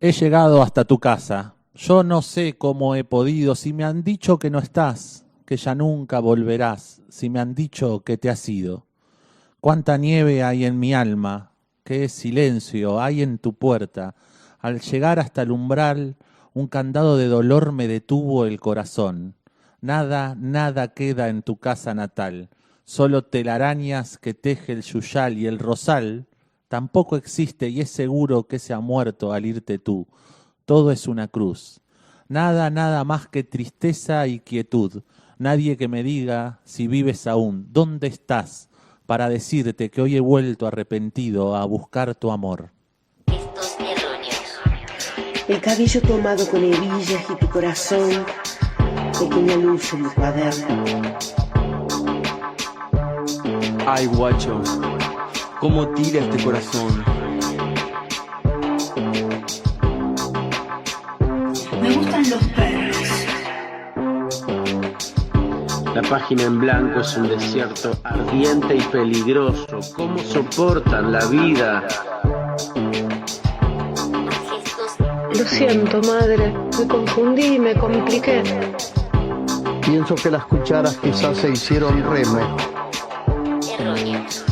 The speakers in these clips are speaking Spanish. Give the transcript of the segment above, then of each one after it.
He llegado hasta tu casa. Yo no sé cómo he podido, si me han dicho que no estás, que ya nunca volverás, si me han dicho que te has ido. Cuánta nieve hay en mi alma, qué silencio hay en tu puerta. Al llegar hasta el umbral, un candado de dolor me detuvo el corazón. Nada, nada queda en tu casa natal, solo telarañas que teje el yuyal y el rosal. Tampoco existe y es seguro que se ha muerto al irte tú. Todo es una cruz. Nada, nada más que tristeza y quietud. Nadie que me diga si vives aún, dónde estás, para decirte que hoy he vuelto arrepentido a buscar tu amor. Gestos erróneos. El cabello tomado con hebillas y tu corazón, pequeña luz en mi cuaderno. Ay, guacho, cómo tira este corazón. Me gustan los perros. La página en blanco es un desierto ardiente y peligroso. ¿Cómo soportan la vida? Gestos Lo siento, madre, me confundí y me compliqué. Pienso que las cucharas quizás se hicieron remo. erróneos.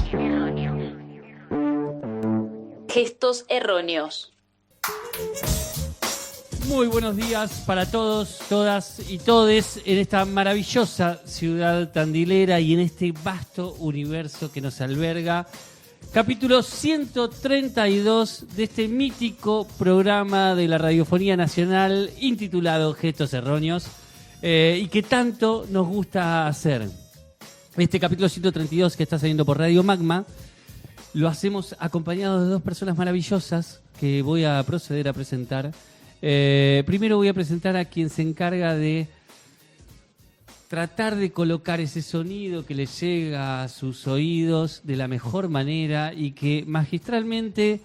Gestos erróneos. Muy buenos días para todos, todas y todes en esta maravillosa ciudad tandilera y en este vasto universo que nos alberga. Capítulo 132 de este mítico programa de la Radiofonía Nacional intitulado Gestos Erróneos y que tanto nos gusta hacer. Este capítulo 132 que está saliendo por Radio Magma lo hacemos acompañados de dos personas maravillosas que voy a proceder a presentar. Primero voy a presentar a quien se encarga de tratar de colocar ese sonido que le llega a sus oídos de la mejor manera y que magistralmente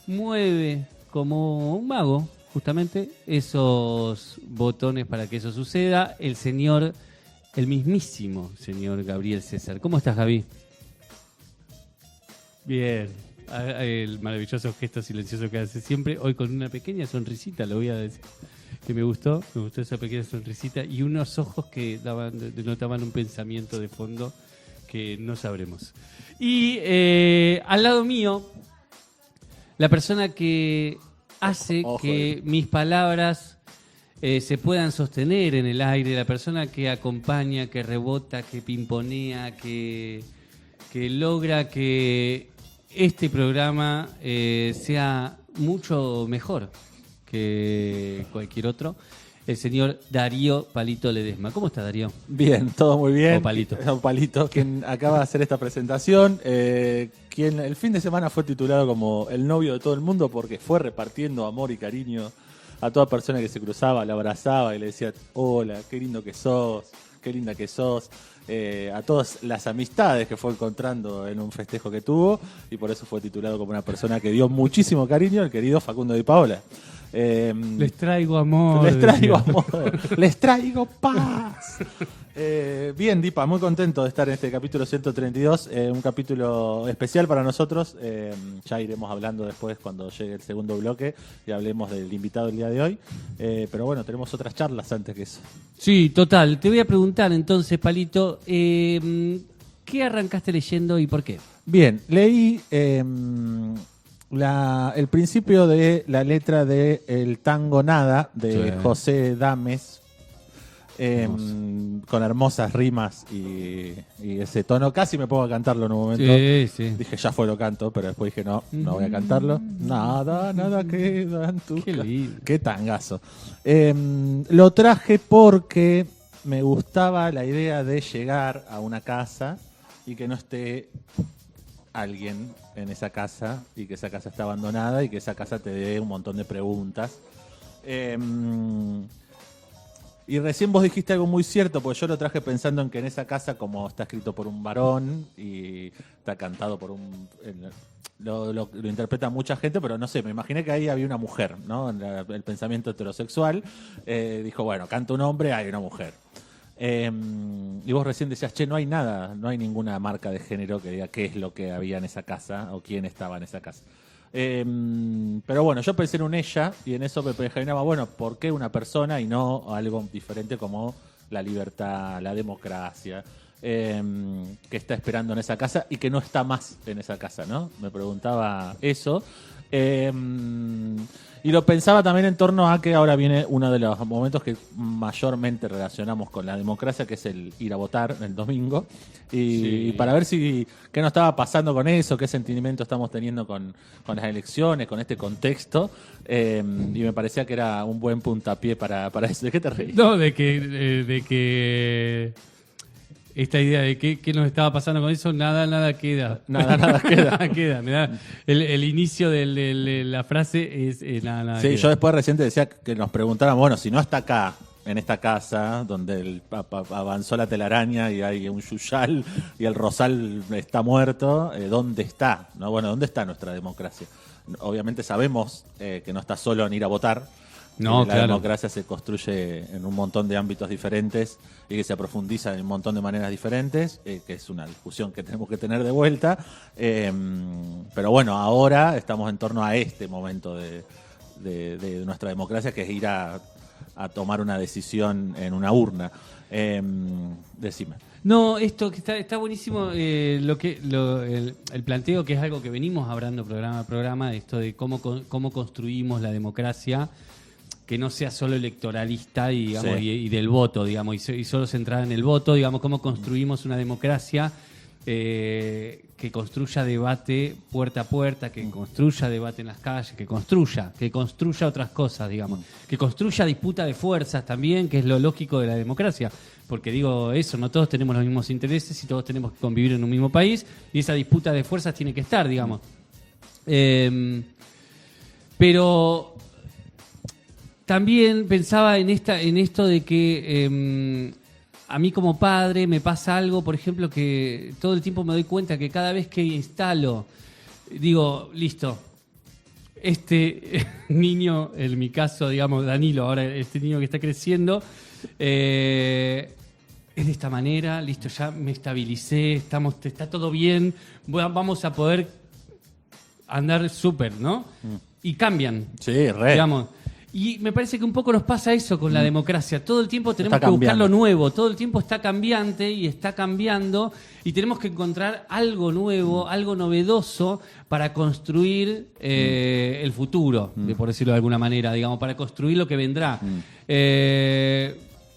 mueve como un mago justamente esos botones para que eso suceda. El mismísimo señor Gabriel César. ¿Cómo estás, Gaby? Bien. El maravilloso gesto silencioso que hace siempre, hoy con una pequeña sonrisita, lo voy a decir, que me gustó esa pequeña sonrisita y unos ojos que denotaban un pensamiento de fondo que no sabremos. Y al lado mío, la persona que hace que mis palabras se puedan sostener en el aire, la persona que acompaña, que rebota, que pimponea, que logra que este programa sea mucho mejor que cualquier otro, el señor Darío Palito Ledesma. ¿Cómo está, Darío? Bien, todo muy bien. O Palito. Palito, quien acaba de hacer esta presentación, quien el fin de semana fue titulado como el novio de todo el mundo porque fue repartiendo amor y cariño a toda persona que se cruzaba, la abrazaba y le decía, hola, qué lindo que sos, qué linda que sos. A todas las amistades que fue encontrando en un festejo que tuvo y por eso fue titulado como una persona que dio muchísimo cariño, el querido Facundo Di Paola. Les traigo amor. Les traigo amor. Les traigo paz. Bien, Dipa, muy contento de estar en este capítulo 132, un capítulo especial para nosotros. Ya iremos hablando después cuando llegue el segundo bloque y hablemos del invitado del día de hoy. Pero bueno, tenemos otras charlas antes que eso. Sí, total. Te voy a preguntar entonces, Palito, ¿qué arrancaste leyendo y por qué? Bien, leí el principio de la letra de El Tango Nada de Sí. José Dames. Con hermosas rimas y ese tono. Casi me pongo a cantarlo en un momento. Sí. Dije, ya fue, lo canto, pero después dije, no voy a cantarlo. Nada queda en tu Qué lindo. Qué tangazo. Lo traje porque me gustaba la idea de llegar a una casa y que no esté alguien en esa casa y que esa casa está abandonada y que esa casa te dé un montón de preguntas. Y recién vos dijiste algo muy cierto, porque yo lo traje pensando en que en esa casa, como está escrito por un varón y está cantado por un... Lo interpreta mucha gente, pero no sé, me imaginé que ahí había una mujer, ¿no? El pensamiento heterosexual dijo, bueno, canta un hombre, hay una mujer. Y vos recién decías, che, no hay nada, no hay ninguna marca de género que diga qué es lo que había en esa casa o quién estaba en esa casa. Pero bueno, yo pensé en un ella y en eso me imaginaba, bueno, ¿por qué una persona y no algo diferente como la libertad, la democracia, que está esperando en esa casa y que no está más en esa casa, ¿no? Me preguntaba eso. Y lo pensaba también en torno a que ahora viene uno de los momentos que mayormente relacionamos con la democracia, que es el ir a votar el domingo. Y para ver qué nos estaba pasando con eso, qué sentimiento estamos teniendo con las elecciones, con este contexto. Y me parecía que era un buen puntapié para eso. ¿De qué te reís? No, de que esta idea de qué nos estaba pasando con eso, nada queda. Nada queda. Nada queda. Me da el inicio de la frase es nada Sí, queda. yo después recién te decía que nos preguntaran, bueno, si no está acá, en esta casa, donde avanzó la telaraña y hay un yuyal y el rosal está muerto, ¿dónde está? ¿No? Bueno, ¿dónde está nuestra democracia? Obviamente sabemos que no está solo en ir a votar. No, la claro. democracia se construye en un montón de ámbitos diferentes y que se profundiza en un montón de maneras diferentes, que es una discusión que tenemos que tener de vuelta. Pero bueno, ahora estamos en torno a este momento de nuestra democracia, que es ir a tomar una decisión en una urna. Decime. No, esto que está buenísimo, el planteo, que es algo que venimos hablando programa a programa, esto de cómo construimos la democracia, que no sea solo electoralista y, digamos, Sí. y del voto, digamos, y solo centrada en el voto, digamos, cómo construimos una democracia que construya debate puerta a puerta, que construya debate en las calles, que construya otras cosas, digamos, que construya disputa de fuerzas también, que es lo lógico de la democracia, porque digo eso, no todos tenemos los mismos intereses y todos tenemos que convivir en un mismo país, y esa disputa de fuerzas tiene que estar, digamos. Pero también pensaba en esto de que a mí como padre me pasa algo, por ejemplo, que todo el tiempo me doy cuenta que cada vez que instalo, digo, listo, este niño, en mi caso, digamos, Danilo, ahora este niño que está creciendo, es de esta manera, listo, ya me estabilicé, está todo bien, vamos a poder andar súper, ¿no? Y cambian, Sí, re. digamos. Y me parece que un poco nos pasa eso con la democracia. Todo el tiempo tenemos Está que buscar cambiando. lo nuevo. Todo el tiempo está cambiante y está cambiando. Y tenemos que encontrar algo nuevo, algo novedoso para construir el futuro, por decirlo de alguna manera, digamos, para construir lo que vendrá.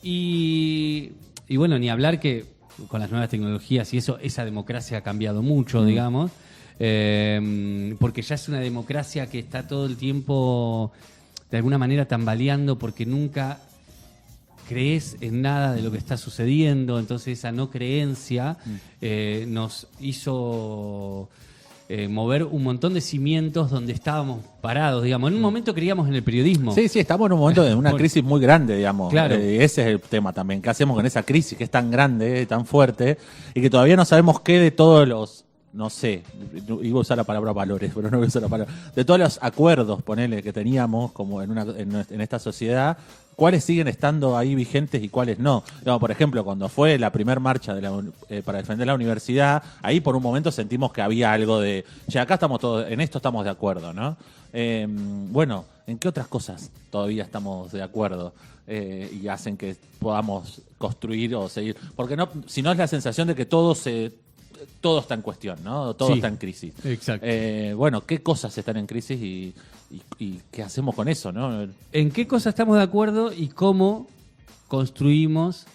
Y bueno, ni hablar que con las nuevas tecnologías y eso, esa democracia ha cambiado mucho, digamos. Porque ya es una democracia que está todo el tiempo de alguna manera tambaleando porque nunca crees en nada de lo que está sucediendo, entonces esa no creencia nos hizo mover un montón de cimientos donde estábamos parados, digamos. En un momento creíamos en el periodismo. Sí, estamos en un momento de una Bueno, crisis muy grande, digamos. claro. Ese es el tema también. ¿Qué hacemos con esa crisis que es tan grande, tan fuerte, y que todavía no sabemos qué de todos los, no sé, iba a usar la palabra valores, pero no voy a usar la palabra, de todos los acuerdos, ponele, que teníamos como en esta sociedad, cuáles siguen estando ahí vigentes y cuáles no? Digamos, por ejemplo, cuando fue la primer marcha para defender la universidad, ahí por un momento sentimos que había algo de, che, acá estamos todos, en esto estamos de acuerdo, ¿no? Bueno, ¿en qué otras cosas todavía estamos de acuerdo? Y hacen que podamos construir o seguir, porque no, si no es la sensación de que todo está en cuestión, ¿no? Todo Sí, está en crisis. exacto. Bueno, ¿qué cosas están en crisis y qué hacemos con eso, no? ¿En qué cosas estamos de acuerdo y cómo construimos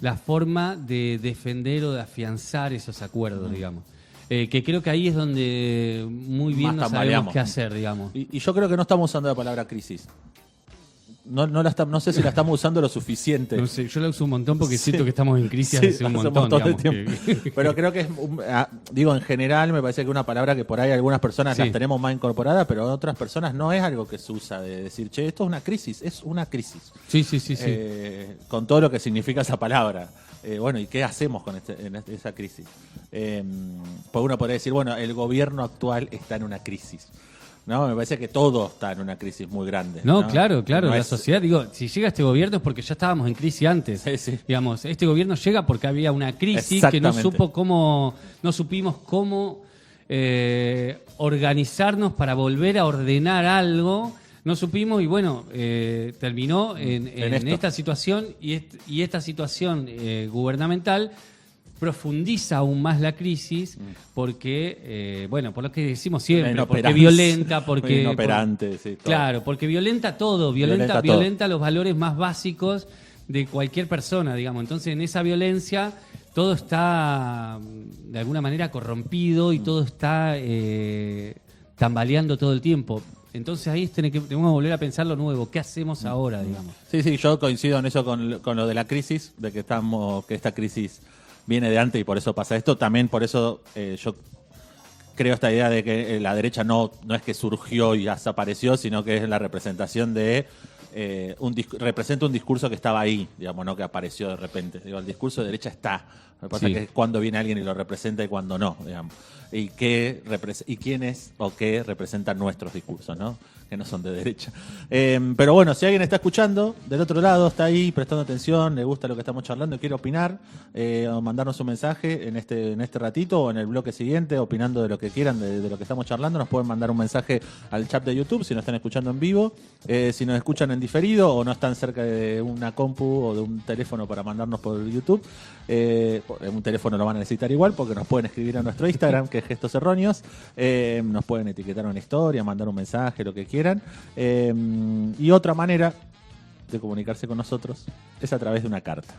la forma de defender o de afianzar esos acuerdos, digamos? Que creo que ahí es donde muy bien Más no sabemos tambaleamos. qué hacer, digamos. Y yo creo que no estamos usando la palabra crisis. No sé si la estamos usando lo suficiente. No sé, yo la uso un montón porque Sí. siento que estamos en crisis Sí, hace un hace montón, de digamos. tiempo. Pero creo que es, digo, en general me parece que una palabra que por ahí algunas personas Sí. las tenemos más incorporadas, pero otras personas no es algo que se usa de decir, che, esto es una crisis. Sí. Con todo lo que significa esa palabra. Bueno, ¿y qué hacemos con esa crisis? Pues uno podría decir, bueno, el gobierno actual está en una crisis. ¿No? Me parece que todo está en una crisis muy grande. No, claro, No la es- sociedad, digo, si llega este gobierno es porque ya estábamos en crisis antes. Sí. Digamos, este gobierno llega porque había una crisis que no Exactamente. supimos cómo organizarnos para volver a ordenar algo. No supimos y bueno, terminó en esta situación y esta situación gubernamental profundiza aún más la crisis porque, por lo que decimos siempre, porque violenta, porque... Inoperante, sí, todo. Claro, porque violenta todo, violenta los valores más básicos de cualquier persona, digamos. Entonces, en esa violencia, todo está, de alguna manera, corrompido y todo está tambaleando todo el tiempo. Entonces ahí tenemos que volver a pensar lo nuevo. ¿Qué hacemos ahora, digamos? Sí, yo coincido en eso con lo de la crisis, de que esta crisis viene de antes y por eso pasa esto. También por eso yo creo esta idea de que la derecha no es que surgió y desapareció, sino que es la representación de representa un discurso que estaba ahí, digamos, no que apareció de repente. Digo, el discurso de derecha está. Lo que pasa es que es cuando viene alguien y lo representa y cuando no, digamos. Y quiénes o qué representan nuestros discursos, ¿no? Que no son de derecha. Pero bueno, si alguien está escuchando del otro lado, está ahí prestando atención, le gusta lo que estamos charlando y quiere opinar, o mandarnos un mensaje en este ratito o en el bloque siguiente, opinando de lo que quieran, de lo que estamos charlando, nos pueden mandar un mensaje al chat de YouTube si nos están escuchando en vivo, si nos escuchan en diferido o no están cerca de una compu o de un teléfono para mandarnos por YouTube. Un teléfono lo van a necesitar igual porque nos pueden escribir a nuestro Instagram, que es Gestos Erróneos, nos pueden etiquetar una historia, mandar un mensaje, lo que quieran. Y otra manera de comunicarse con nosotros es a través de una carta.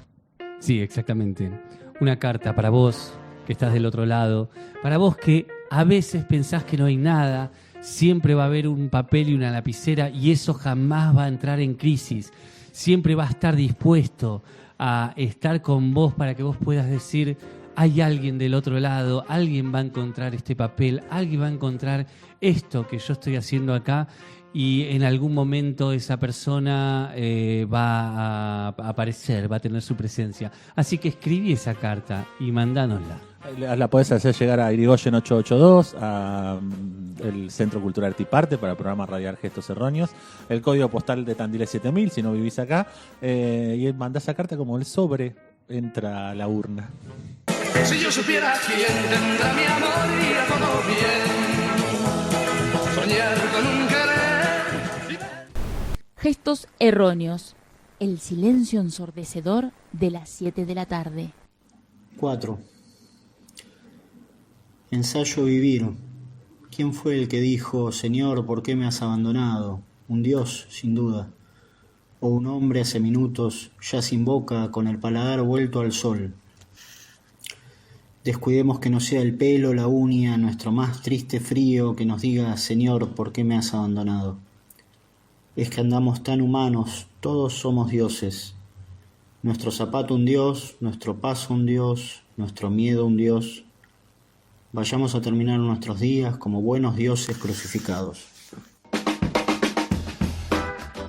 Sí, exactamente. Una carta para vos que estás del otro lado, para vos que a veces pensás que no hay nada, siempre va a haber un papel y una lapicera y eso jamás va a entrar en crisis. Siempre va a estar dispuesto a estar con vos para que vos puedas decir: hay alguien del otro lado, alguien va a encontrar este papel, alguien va a encontrar esto que yo estoy haciendo acá y en algún momento esa persona va a aparecer, va a tener su presencia. Así que escribí esa carta y mandánosla. La podés hacer llegar a Irigoyen 882, a el Centro Cultural Artiparte para el programa radial Gestos Erróneos, el código postal de Tandil es 7000 si no vivís acá, y mandás esa carta como el sobre entra a la urna. Si yo supiera quién tendrá mi amor iría todo bien, soñar con un querer. Gestos Erróneos, el silencio ensordecedor de las 7 de la tarde. 4. Ensayo vivir. ¿Quién fue el que dijo: Señor, ¿por qué me has abandonado? Un Dios, sin duda. O un hombre hace minutos, ya sin boca, con el paladar vuelto al sol. Descuidemos que no sea el pelo, la uña, nuestro más triste frío que nos diga: Señor, ¿por qué me has abandonado? Es que andamos tan humanos, todos somos dioses. Nuestro zapato un dios, nuestro paso un dios, nuestro miedo un dios. Vayamos a terminar nuestros días como buenos dioses crucificados.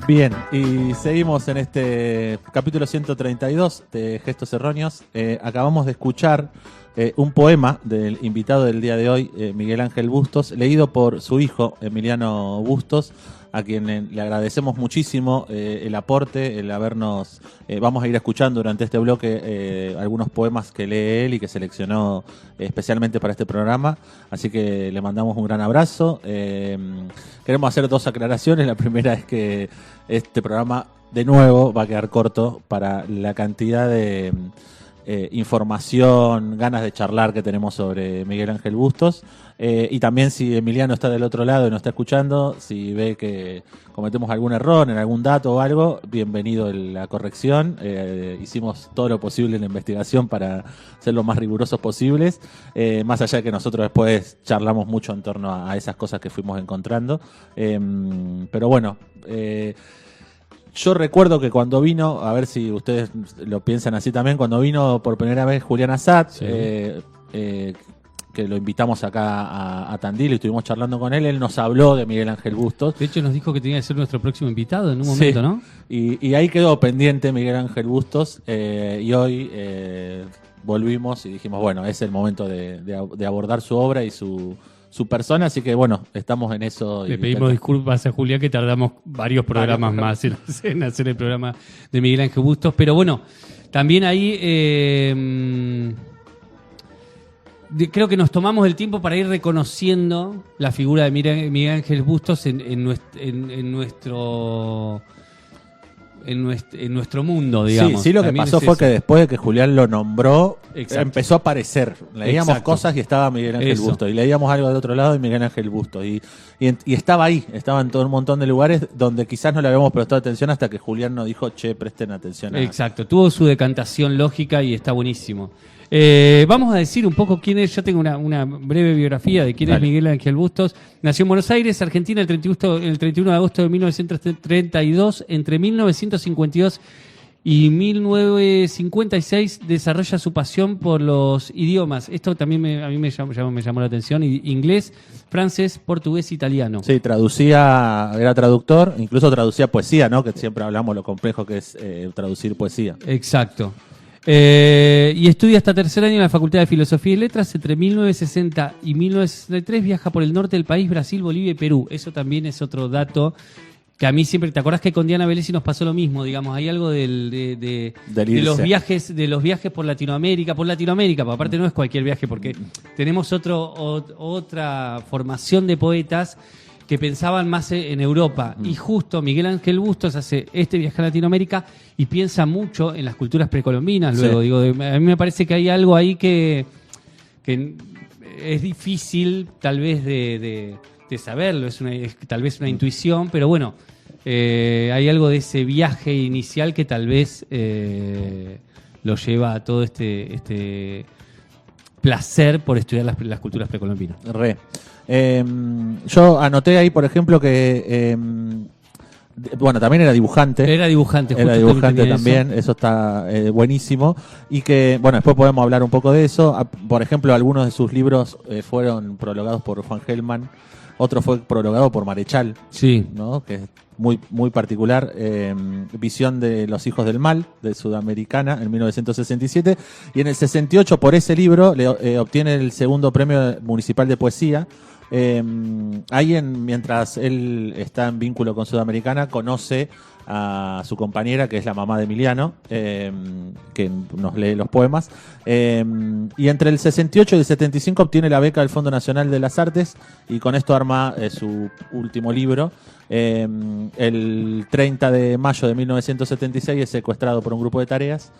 Bien, y seguimos en este capítulo 132 de Gestos Erróneos. Acabamos de escuchar un poema del invitado del día de hoy, Miguel Ángel Bustos, leído por su hijo, Emiliano Bustos, a quien le agradecemos muchísimo el aporte, el habernos... vamos a ir escuchando durante este bloque algunos poemas que lee él y que seleccionó especialmente para este programa, así que le mandamos un gran abrazo. Queremos hacer dos aclaraciones. La primera es que este programa de nuevo va a quedar corto para la cantidad de información, ganas de charlar que tenemos sobre Miguel Ángel Bustos, y también si Emiliano está del otro lado y nos está escuchando, si ve que cometemos algún error en algún dato o algo, bienvenido la corrección. Hicimos todo lo posible en la investigación para ser lo más rigurosos posibles, más allá de que nosotros después charlamos mucho en torno a esas cosas que fuimos encontrando, pero bueno, yo recuerdo que cuando vino, a ver si ustedes lo piensan así también, cuando vino por primera vez Julián Assad, sí, que lo invitamos acá a Tandil y estuvimos charlando con él, él nos habló de Miguel Ángel Bustos. De hecho nos dijo que tenía que ser nuestro próximo invitado en un momento, sí, ¿no? Y ahí quedó pendiente Miguel Ángel Bustos, y hoy volvimos y dijimos, bueno, es el momento de abordar su obra y su persona, así que bueno, estamos en eso. Le pedimos disculpas a Julián que tardamos varios programas más en hacer el programa de Miguel Ángel Bustos, pero bueno, también ahí creo que nos tomamos el tiempo para ir reconociendo la figura de Miguel Ángel Bustos en nuestro mundo, digamos. Sí, lo que También pasó es fue eso. que después de que Julián lo nombró, Exacto. empezó a aparecer. Leíamos Exacto. cosas y estaba Miguel Ángel Eso. Bustos. Y leíamos algo del otro lado y Miguel Ángel Bustos. Y estaba ahí, estaba en todo un montón de lugares donde quizás no le habíamos prestado atención hasta que Julián nos dijo, che, presten atención a... Exacto, tuvo su decantación lógica y está buenísimo. Vamos a decir un poco quién es. Yo tengo una breve biografía de quién Dale. es Miguel Ángel Bustos. Nació en Buenos Aires, Argentina, el 31 de agosto de 1932. Entre 1952 y 1956 desarrolla su pasión por los idiomas. Esto también a mí me llamó la atención. Inglés, francés, portugués, italiano. Sí, era traductor, incluso traducía poesía, ¿no? Que siempre hablamos lo complejo que es traducir poesía. Exacto. Y estudia hasta tercer año en la Facultad de Filosofía y Letras. Entre 1960 y 1963 viaja por el norte del país, Brasil, Bolivia y Perú. Eso también es otro dato que a mí siempre... ¿Te acordás que con Diana Velesi nos pasó lo mismo? Digamos, hay algo de los viajes por Latinoamérica, porque aparte no es cualquier viaje, porque tenemos otra formación de poetas que pensaban más en Europa. Y justo Miguel Ángel Bustos hace este viaje a Latinoamérica y piensa mucho en las culturas precolombinas. Luego, Sí. a mí me parece que hay algo ahí que es difícil tal vez de saberlo, es tal vez una intuición, pero bueno, hay algo de ese viaje inicial que tal vez lo lleva a todo este placer por estudiar las culturas precolombinas. Re. Yo anoté ahí, por ejemplo, que bueno, también era dibujante. Era dibujante, Era justo dibujante tenía también, eso está buenísimo. Y que, bueno, después podemos hablar un poco de eso. Por ejemplo, algunos de sus libros fueron prologados por Juan Gelman, otro fue prologado por Marechal, Sí. ¿no? Que es muy, muy particular. Visión de los hijos del mal, de Sudamericana, en 1967. Y en el 68, por ese libro, obtiene el segundo premio municipal de poesía. Mientras él está en vínculo con Sudamericana, conoce a su compañera, que es la mamá de Emiliano, que nos lee los poemas. Y entre el 68 y el 75 obtiene la beca del Fondo Nacional de las Artes y con esto arma su último libro. El 30 de mayo de 1976 es secuestrado por un grupo de tareas.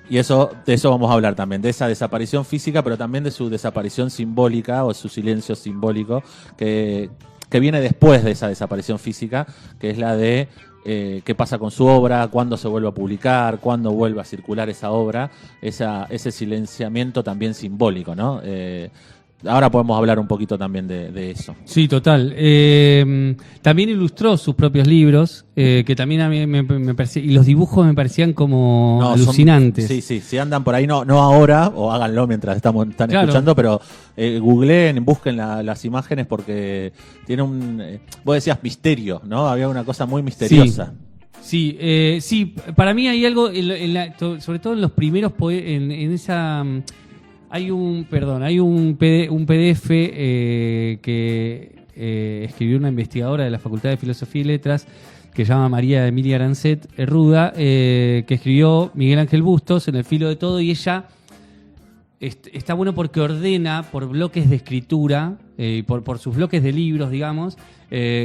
Y de eso vamos a hablar también, de esa desaparición física, pero también de su desaparición simbólica o su silencio simbólico, que viene después de esa desaparición física, que es la de qué pasa con su obra, cuándo se vuelve a publicar, cuándo vuelve a circular esa obra, ese silenciamiento también simbólico, ¿no? Ahora podemos hablar un poquito también de eso. Sí, total. También ilustró sus propios libros, que también a mí me parecía, y los dibujos me parecían como alucinantes. Sí, si andan por ahí, no ahora, o háganlo mientras están Claro. escuchando, pero googleen, busquen las imágenes porque tiene vos decías misterio, ¿no? Había una cosa muy misteriosa. Sí, para mí hay algo, sobre todo en los primeros en esa... Hay un PDF que escribió una investigadora de la Facultad de Filosofía y Letras que se llama María Emilia Arancet Ruda, que escribió Miguel Ángel Bustos en El filo de todo, y ella está bueno porque ordena por bloques de escritura, por sus bloques de libros, digamos,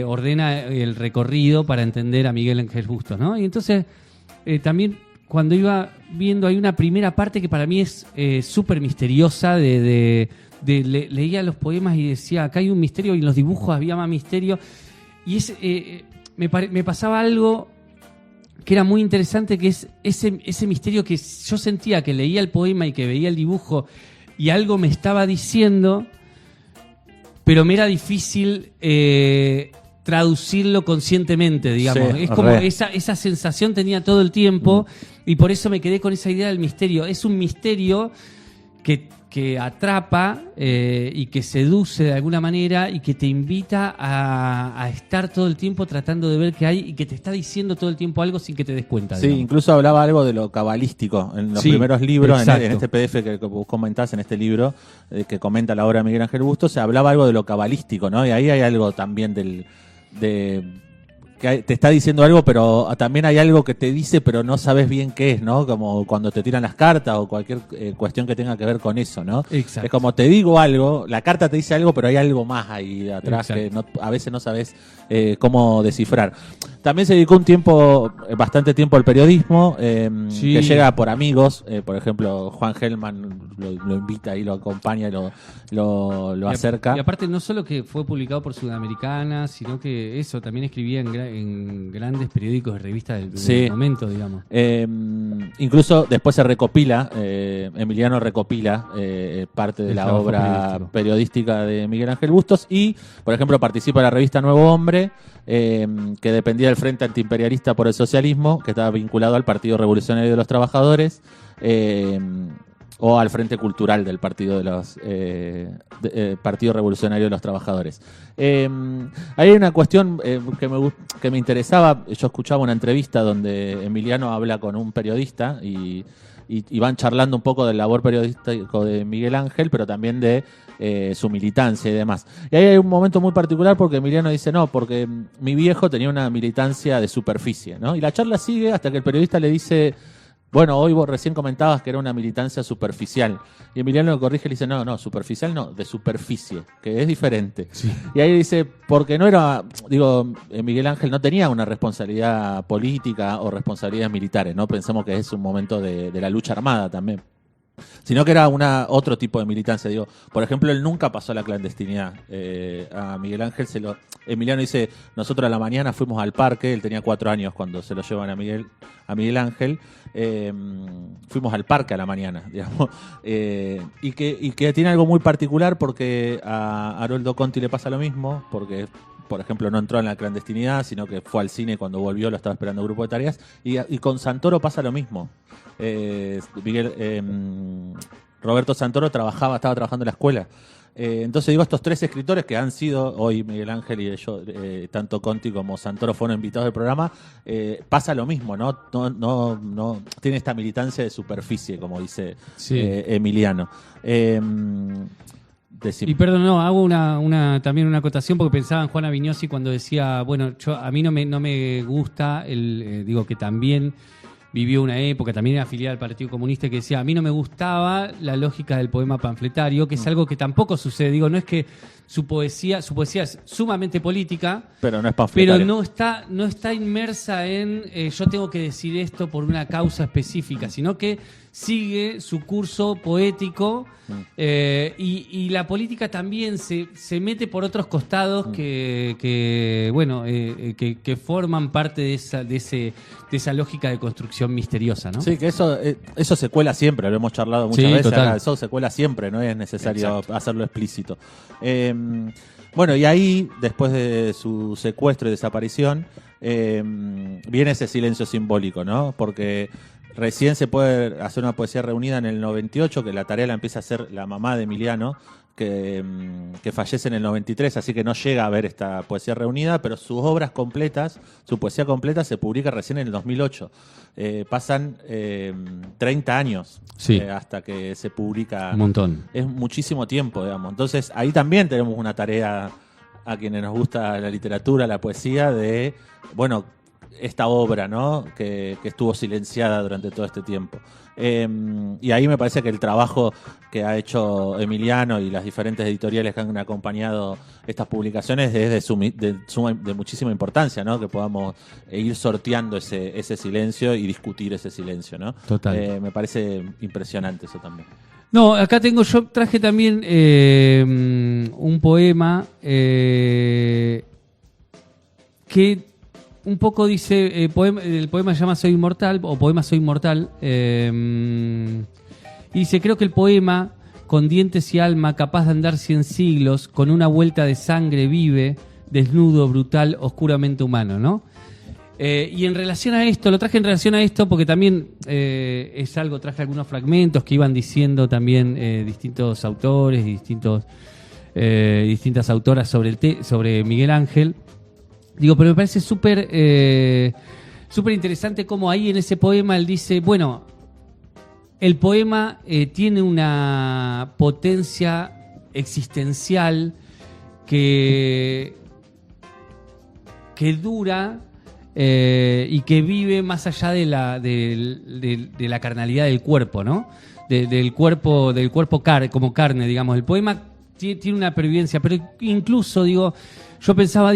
ordena el recorrido para entender a Miguel Ángel Bustos, ¿no? Y entonces también cuando iba viendo, hay una primera parte que para mí es súper misteriosa, leía los poemas y decía, acá hay un misterio, y en los dibujos había más misterio, y me pasaba algo que era muy interesante, que es ese misterio que yo sentía que leía el poema y que veía el dibujo y algo me estaba diciendo, pero me era difícil traducirlo conscientemente, digamos. Sí, es como esa sensación tenía todo el tiempo, y por eso me quedé con esa idea del misterio. Es un misterio que atrapa y que seduce de alguna manera y que te invita a estar todo el tiempo tratando de ver qué hay y que te está diciendo todo el tiempo algo sin que te des cuenta. Sí, digamos. incluso hablaba algo de lo cabalístico en los primeros libros, en este PDF que vos comentás, en este libro que comenta la obra de Miguel Ángel Bustos, se hablaba algo de lo cabalístico, ¿no? Y ahí hay algo también que te está diciendo algo, pero también hay algo que te dice, pero no sabes bien qué es, ¿no? Como cuando te tiran las cartas o cualquier cuestión que tenga que ver con eso, ¿no? Exacto. Es como te digo algo, la carta te dice algo, pero hay algo más ahí atrás que a veces no sabes cómo descifrar. También se dedicó bastante tiempo al periodismo, que llega por amigos, por ejemplo, Juan Gelman lo invita y lo acompaña y lo acerca. Y aparte no solo que fue publicado por Sudamericana, sino que eso, también escribía en grandes periódicos y revistas del momento, digamos. Incluso después se recopila, Emiliano recopila parte de la obra periodística de Miguel Ángel Bustos y, por ejemplo, participa en la revista Nuevo Hombre, que dependía del Frente Antiimperialista por el Socialismo, que estaba vinculado al Partido Revolucionario de los Trabajadores, o al Frente Cultural del Partido Partido Revolucionario de los Trabajadores. Hay una cuestión que me interesaba. Yo escuchaba una entrevista donde Emiliano habla con un periodista y van charlando un poco del labor periodístico de Miguel Ángel, pero también de su militancia y demás. Y ahí hay un momento muy particular porque Emiliano dice, no, porque mi viejo tenía una militancia de superficie, ¿no? Y la charla sigue hasta que el periodista le dice, bueno, hoy vos recién comentabas que era una militancia superficial. Y Emiliano lo corrige y le dice, no, superficial no, de superficie, que es diferente. Sí. Y ahí dice, porque no era, Miguel Ángel no tenía una responsabilidad política o responsabilidades militares, ¿no? Pensamos que es un momento de la lucha armada también. Sino que era otro tipo de militancia. Por ejemplo, él nunca pasó a la clandestinidad. A Miguel Ángel Emiliano dice, nosotros a la mañana fuimos al parque, él tenía 4 años cuando se lo llevan a Miguel Ángel, fuimos al parque a la mañana, digamos, y que tiene algo muy particular porque a Haroldo Conti le pasa lo mismo, porque por ejemplo no entró en la clandestinidad, sino que fue al cine cuando volvió, lo estaba esperando un grupo de tareas, y con Santoro pasa lo mismo. Roberto Santoro estaba trabajando en la escuela. Entonces estos 3 escritores que han sido, hoy Miguel Ángel y yo, tanto Conti como Santoro fueron invitados del programa, pasa lo mismo, ¿no? No tiene esta militancia de superficie, como dice Emiliano. Y perdón, hago también una acotación porque pensaba en Juana Vignosi cuando decía, bueno, a mí no me gusta que también vivió una época, también era afiliada al Partido Comunista, que decía, a mí no me gustaba la lógica del poema panfletario, que es algo que tampoco sucede. No es que su poesía es sumamente política, pero no es panfletaria. Pero no está inmersa en yo tengo que decir esto por una causa específica, sino que sigue su curso poético y la política también se mete por otros costados que forman parte de esa lógica de construcción misteriosa, ¿no? Sí, que eso se cuela siempre, lo hemos charlado muchas veces. Total. Eso se cuela siempre, no es necesario hacerlo explícito. Bueno, y ahí, después de su secuestro y desaparición, viene ese silencio simbólico, ¿no? Porque recién se puede hacer una poesía reunida en el 98, que la tarea la empieza a hacer la mamá de Emiliano, que fallece en el 93, así que no llega a ver esta poesía reunida, pero sus obras completas, su poesía completa se publica recién en el 2008. Pasan 30 años hasta que se publica. Un montón. Es muchísimo tiempo, digamos. Entonces ahí también tenemos una tarea a quienes nos gusta la literatura, la poesía, de, esta obra, ¿no? Que estuvo silenciada durante todo este tiempo. Y ahí me parece que el trabajo que ha hecho Emiliano y las diferentes editoriales que han acompañado estas publicaciones es de muchísima importancia, ¿no? Que podamos ir sorteando ese silencio y discutir ese silencio, ¿no? Total. Me parece impresionante eso también. No, acá yo traje también un poema que un poco dice, el poema se llama Soy Inmortal, o poema Soy Inmortal, y dice, creo que el poema, con dientes y alma, capaz de andar 100 siglos, con una vuelta de sangre vive, desnudo, brutal, oscuramente humano, ¿no? Y en relación a esto, lo traje en relación a esto porque también traje algunos fragmentos que iban diciendo también distintos autores y distintas autoras sobre Miguel Ángel. Pero me parece súper interesante cómo ahí en ese poema él dice, el poema tiene una potencia existencial que dura y que vive más allá de la carnalidad del cuerpo, ¿no? Del cuerpo como carne, digamos. El poema tiene una pervivencia, pero incluso, yo pensaba,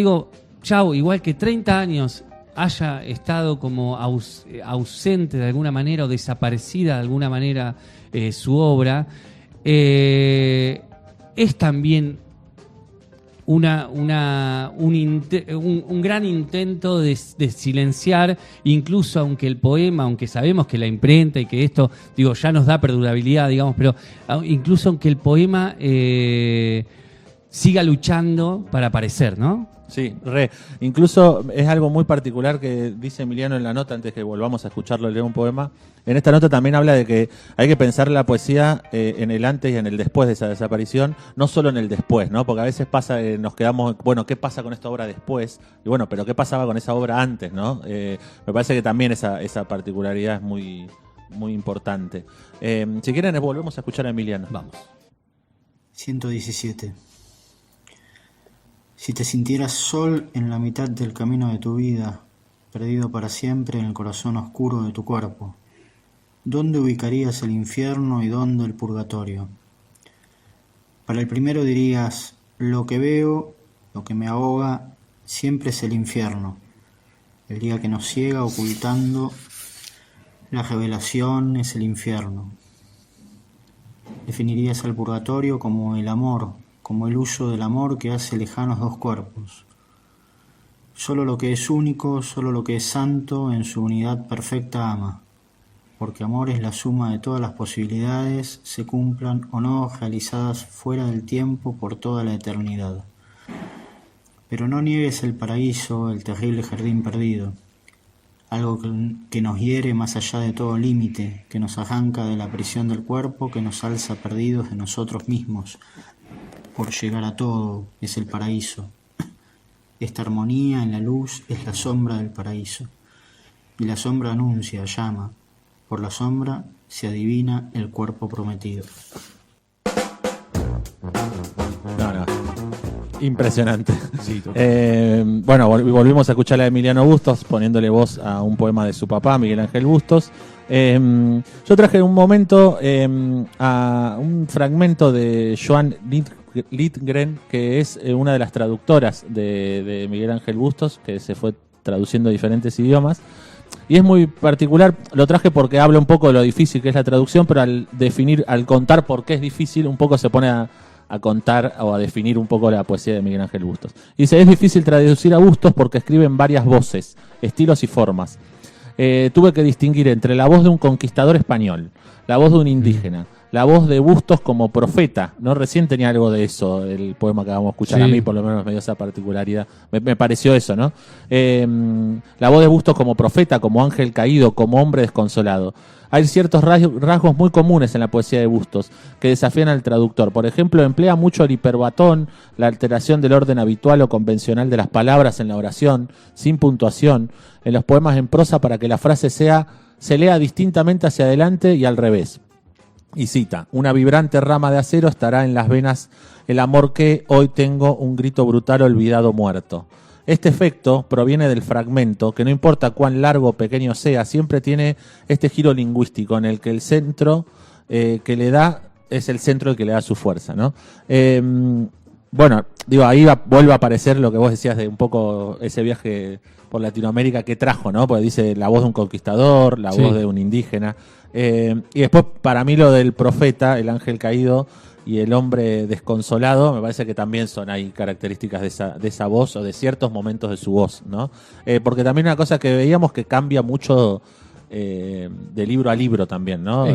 chau, igual que 30 años haya estado como ausente de alguna manera o desaparecida de alguna manera su obra, es también un gran intento de silenciar, incluso aunque el poema, aunque sabemos que la imprenta y que esto, ya nos da perdurabilidad, pero incluso aunque el poema siga luchando para aparecer, ¿no? Sí, incluso es algo muy particular que dice Emiliano en la nota, antes que volvamos a escucharlo leer un poema. En esta nota también habla de que hay que pensar la poesía en el antes y en el después de esa desaparición, no solo en el después, ¿no? Porque a veces pasa, nos quedamos, ¿qué pasa con esta obra después? Y pero ¿qué pasaba con esa obra antes, no? Me parece que también esa particularidad es muy, muy importante. Si quieren, volvemos a escuchar a Emiliano. Vamos. 117. Si te sintieras sol en la mitad del camino de tu vida, perdido para siempre en el corazón oscuro de tu cuerpo, ¿dónde ubicarías el infierno y dónde el purgatorio? Para el primero dirías, lo que veo, lo que me ahoga, siempre es el infierno, el día que nos ciega ocultando la revelación es el infierno. Definirías al purgatorio como el amor, como el uso del amor que hace lejanos dos cuerpos. Solo lo que es único, solo lo que es santo en su unidad perfecta ama, porque amor es la suma de todas las posibilidades, se cumplan o no, realizadas fuera del tiempo por toda la eternidad. Pero no niegues el paraíso, el terrible jardín perdido, algo que nos hiere más allá de todo límite, que nos arranca de la prisión del cuerpo, que nos alza perdidos de nosotros mismos. Por llegar a todo es el paraíso. Esta armonía en la luz es la sombra del paraíso. Y la sombra anuncia, llama. Por la sombra se adivina el cuerpo prometido. No. Impresionante. Sí, volvimos a escuchar a Emiliano Bustos poniéndole voz a un poema de su papá, Miguel Ángel Bustos. Yo traje un momento a un fragmento de Joan Lidgren, que es una de las traductoras de Miguel Ángel Bustos, que se fue traduciendo a diferentes idiomas. Y es muy particular, lo traje porque habla un poco de lo difícil que es la traducción, pero al contar por qué es difícil, un poco se pone a contar o a definir un poco la poesía de Miguel Ángel Bustos. Dice, es difícil traducir a Bustos porque escribe en varias voces, estilos y formas. Tuve que distinguir entre la voz de un conquistador español, la voz de un indígena, la voz de Bustos como profeta, ¿no? Recién tenía algo de eso, el poema que vamos a escuchar, sí. A mí por lo menos me dio esa particularidad, me pareció eso, ¿no? La voz de Bustos como profeta, como ángel caído, como hombre desconsolado. Hay ciertos rasgos muy comunes en la poesía de Bustos que desafían al traductor. Por ejemplo, emplea mucho el hiperbatón, la alteración del orden habitual o convencional de las palabras en la oración, sin puntuación, en los poemas en prosa para que la frase se lea distintamente hacia adelante y al revés. Y cita, una vibrante rama de acero estará en las venas el amor que hoy tengo, un grito brutal olvidado muerto. Este efecto proviene del fragmento, que no importa cuán largo o pequeño sea, siempre tiene este giro lingüístico en el que el centro que le da es el centro el que le da su fuerza, ¿no? Ahí vuelve a aparecer lo que vos decías de un poco ese viaje por Latinoamérica que trajo, ¿no? Porque dice la voz de un conquistador, la voz de un indígena. Y después, para mí, lo del profeta, el ángel caído y el hombre desconsolado, me parece que también son ahí características de esa voz o de ciertos momentos de su voz, ¿no? Porque también una cosa que veíamos que cambia mucho de libro a libro también, ¿no?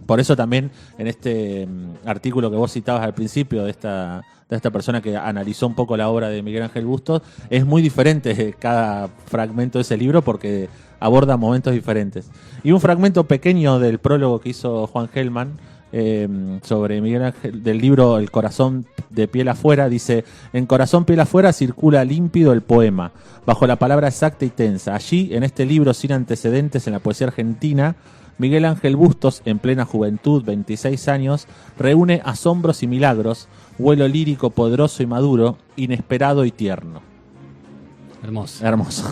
Por eso también en este artículo que vos citabas al principio de esta persona que analizó un poco la obra de Miguel Ángel Bustos, es muy diferente cada fragmento de ese libro porque aborda momentos diferentes. Y un fragmento pequeño del prólogo que hizo Juan Gelman sobre Miguel Ángel, del libro El corazón de piel afuera, dice: en Corazón piel afuera circula límpido el poema, bajo la palabra exacta y tensa. Allí, en este libro sin antecedentes en la poesía argentina, Miguel Ángel Bustos, en plena juventud, 26 años, reúne asombros y milagros, vuelo lírico poderoso y maduro, inesperado y tierno. Hermoso.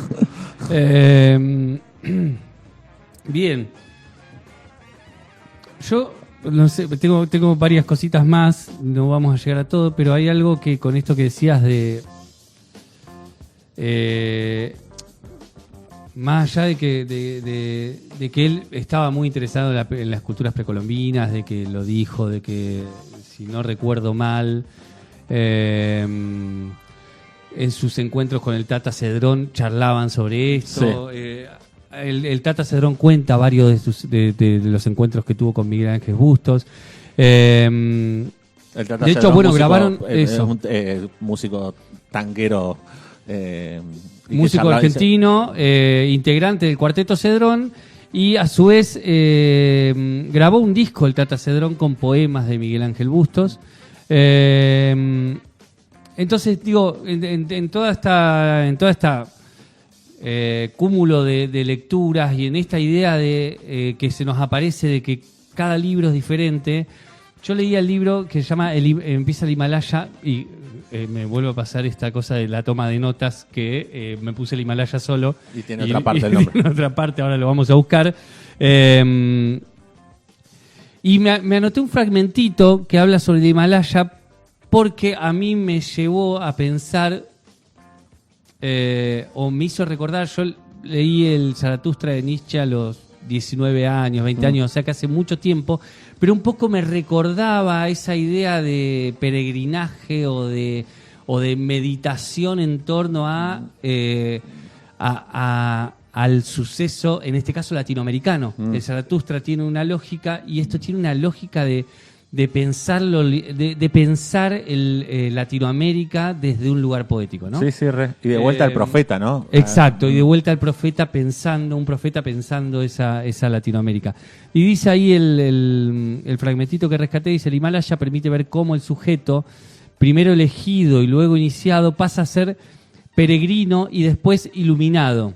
Bien. Yo no sé, tengo varias cositas más, no vamos a llegar a todo, pero hay algo que con esto que decías de más allá de que él estaba muy interesado en las culturas precolombinas, de que lo dijo, de que, si no recuerdo mal, en sus encuentros con el Tata Cedrón charlaban sobre esto. Sí. El Tata Cedrón cuenta varios de los encuentros que tuvo con Miguel Ángel Bustos. El Tata De hecho, Cedrón, bueno, músico, grabaron es eso. un músico tanguero. Músico argentino, integrante del Cuarteto Cedrón, y a su vez grabó un disco el Tata Cedrón con poemas de Miguel Ángel Bustos. Entonces, digo, en toda esta cúmulo de lecturas y en esta idea de que se nos aparece de que cada libro es diferente, yo leía el libro que se llama Empieza el Himalaya y me vuelvo a pasar esta cosa de la toma de notas que me puse el Himalaya solo. Y tiene otra parte el nombre. Tiene otra parte, ahora lo vamos a buscar. Y me anoté un fragmentito que habla sobre el Himalaya porque a mí me llevó a pensar o me hizo recordar, yo leí el Zaratustra de Nietzsche a los 19 años, 20 años, o sea que hace mucho tiempo, pero un poco me recordaba esa idea de peregrinaje o de meditación en torno al suceso, en este caso latinoamericano. El Zaratustra tiene una lógica y esto tiene una lógica de pensarlo, de pensar Latinoamérica desde un lugar poético, ¿no? Sí, sí, y de vuelta al profeta, ¿no? Exacto, y de vuelta al profeta un profeta pensando esa Latinoamérica. Y dice ahí el fragmentito que rescaté, dice: el Himalaya permite ver cómo el sujeto, primero elegido y luego iniciado, pasa a ser peregrino y después iluminado,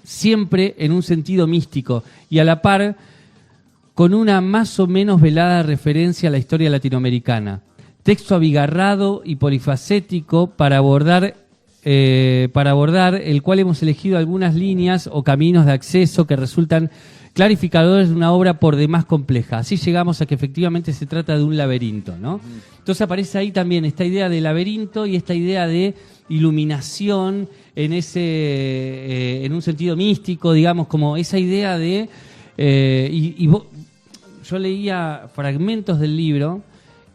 siempre en un sentido místico y a la par con una más o menos velada referencia a la historia latinoamericana. Texto abigarrado y polifacético para abordar el cual hemos elegido algunas líneas o caminos de acceso que resultan clarificadores de una obra por demás compleja. Así llegamos a que efectivamente se trata de un laberinto, ¿no? Entonces aparece ahí también esta idea de laberinto y esta idea de iluminación en un sentido místico, digamos, como esa idea de... yo leía fragmentos del libro